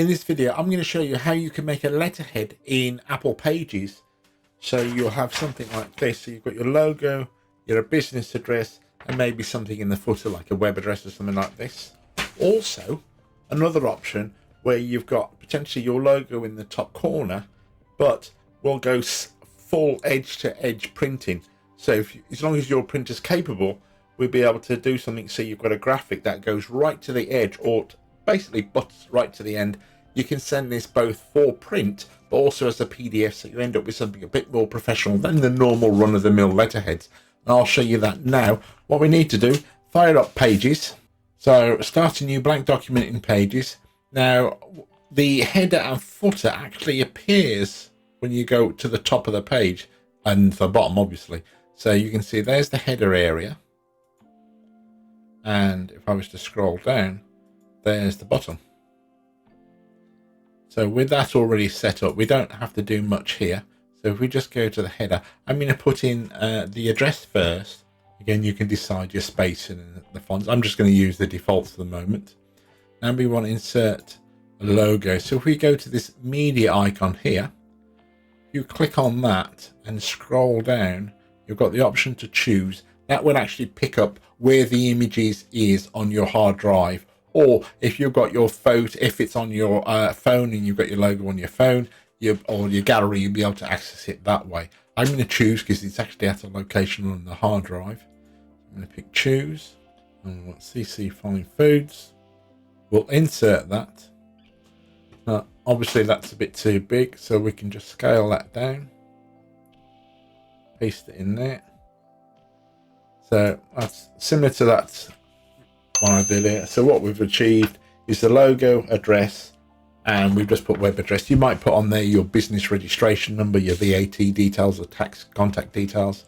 In this video, I'm going to show you how you can make a letterhead in Apple Pages. So you'll have something like this. So you've got your logo, your business address, and maybe something in the footer like a web address or something like this. Also, another option where you've got potentially your logo in the top corner, but we'll go full edge-to-edge printing. So as long as your printer's capable, we'll be able to do something so you've got a graphic that goes right to the edge or basically butts right to the end. You can send this both for print but also as a PDF, so you end up with something a bit more professional than the normal run-of-the-mill letterheads. And I'll show you that now. What we need to do, fire up Pages. So start a new blank document in Pages. Now the header and footer actually appears when you go to the top of the page and the bottom, obviously. So you can see there's the header area, and if I was to scroll down, there's the bottom. So with that already set up, we don't have to do much here. So if we just go to the header, I'm going to put in the address first. Again, you can decide your spacing and the fonts. I'm just going to use the defaults for the moment. Now we want to insert a logo. So if we go to this media icon here, you click on that and scroll down, you've got the option to choose. That will actually pick up where the images is on your hard drive, or if you've got your photo, if it's on your phone and you've got your logo on your phone, or your gallery, you'll be able to access it that way. I'm going to choose because it's actually at a location on the hard drive. I'm going to pick choose, and we'll CC Fine Foods. We'll insert that. Obviously that's a bit too big, so we can just scale that down, paste it in there. So that's similar to that one I did here. So what we've achieved is the logo, address, and we've just put web address. You might put on there your business registration number, your VAT details, or tax contact details.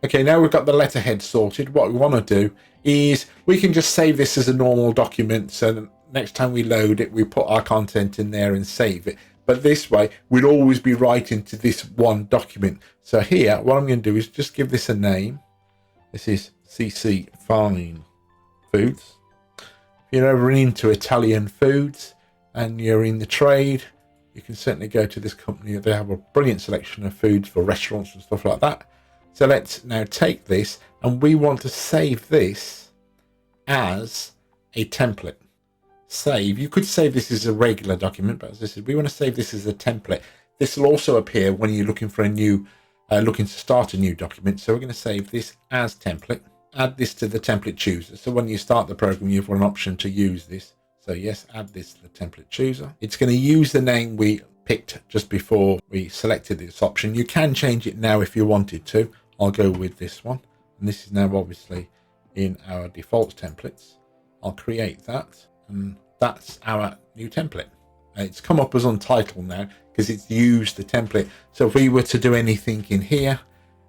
Okay, now we've got the letterhead sorted. What we want to do is we can just save this as a normal document, so that next time we load it, we put our content in there and save it. But this way, we'd always be writing to this one document. So here, what I'm going to do is just give this a name. This is CC Fine Foods. If you're ever into Italian foods and you're in the trade, you can certainly go to this company. They have a brilliant selection of foods for restaurants and stuff like that. So let's now take this, and we want to save this as a template. Save. You could save this as a regular document, but as I said, we want to save this as a template. This will also appear when you're looking for a new, looking to start a new document. So we're going to save this as template. Add this to the template chooser. So when you start the program, you've got an option to use this. So yes, add this to the template chooser. It's going to use the name we picked just before we selected this option. You can change it now if you wanted to. I'll go with this one. And this is now obviously in our default templates. I'll create that. And that's our new template. It's come up as untitled now because it's used the template. So if we were to do anything in here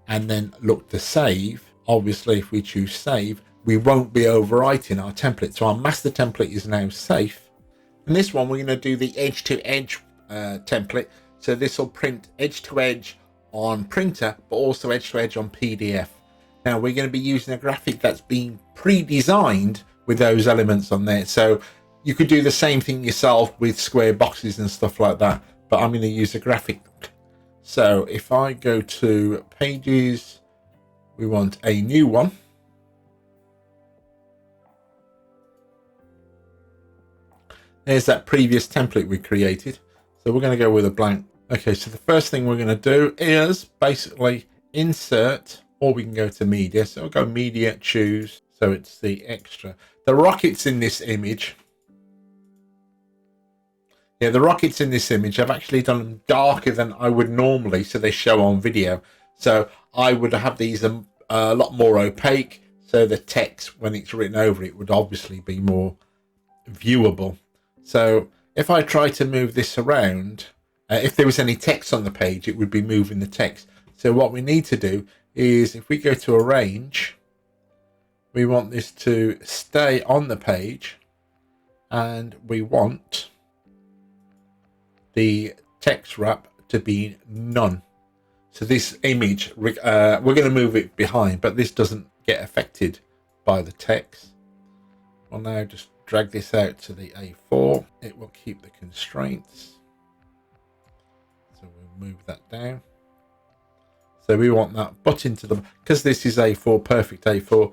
and then look to save, obviously if we choose save, we won't be overwriting our template. So our master template is now safe. And this one, we're going to do the edge to edge template. So this will print edge to edge on printer, but also edge to edge on PDF. Now we're going to be using a graphic that's been pre-designed with those elements on there. So you could do the same thing yourself with square boxes and stuff like that, but I'm going to use a graphic. So if I go to Pages, we want a new one. There's that previous template we created. So we're going to go with a blank. Okay, so the first thing we're going to do is basically insert, or we can go to media. So I'll go media, choose. So it's the extra. The rockets in this image. Yeah, the rockets in this image, I've actually done them darker than I would normally, so they show on video. So I would have these a lot more opaque, so the text, when it's written over it, would obviously be more viewable. So if I try to move this around, if there was any text on the page, it would be moving the text. So what we need to do is, if we go to arrange, we want this to stay on the page, and we want the text wrap to be none. So this image, we're going to move it behind, but this doesn't get affected by the text. I'll now just drag this out to the A4. It will keep the constraints. So we'll move that down. So we want that button to the, because this is A4, perfect A4,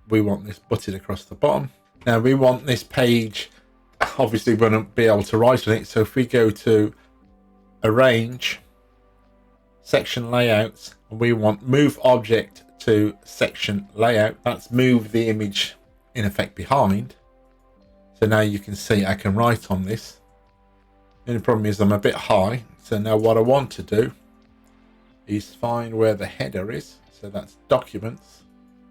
we want this button across the bottom. Now we want this page, obviously we won't be able to write on it. So if we go to Arrange, Section Layouts, and we want Move Object to Section Layout, that's move the image in effect behind. So now you can see I can write on this. The only problem is I'm a bit high. So now what I want to do is find where the header is. So that's Documents,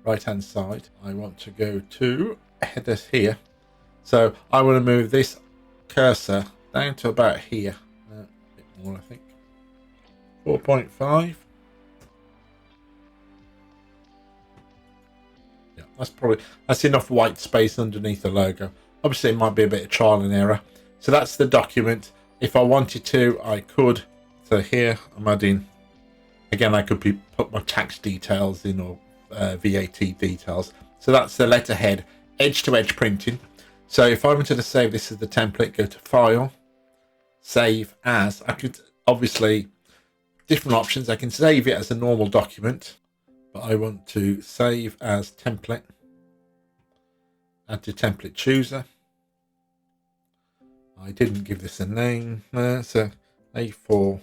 right hand side. I want to go to Headers here. So I want to move this cursor down to about here. A bit more, I think. 4.5. Yeah, that's enough white space underneath the logo. Obviously it might be a bit of trial and error. So that's the document. If I wanted to, I could. So here I'm adding, again, I could put my tax details in, or VAT details. So that's the letterhead, edge to edge printing. So if I wanted to save this as the template, go to File, Save As. I could, obviously, different options. I can save it as a normal document, but I want to save as template. Add to template chooser. I didn't give this a name. So A4.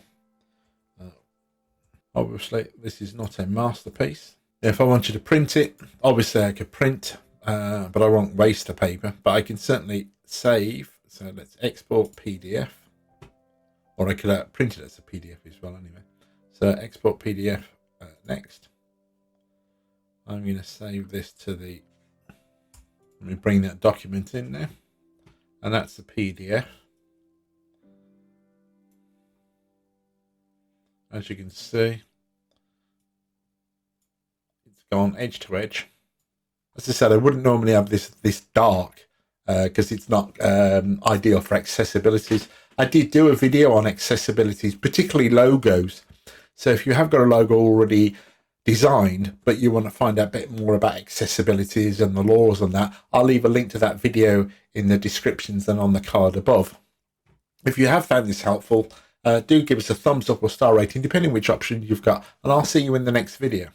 Obviously, this is not a masterpiece. If I wanted to print it, obviously I could print, but I won't waste the paper. But I can certainly save. So let's export PDF, or I could print it as a PDF as well. Anyway, so export PDF. Next, I'm going to save this to the. Let me bring that document in there, and that's the PDF. As you can see, it's gone edge to edge. As I said, I wouldn't normally have this dark because it's not ideal for accessibilities. I did do a video on accessibilities, particularly logos. So if you have got a logo already designed, but you want to find out a bit more about accessibilities and the laws on that, I'll leave a link to that video in the descriptions and on the card above. If you have found this helpful, do give us a thumbs up or star rating, depending which option you've got, and I'll see you in the next video.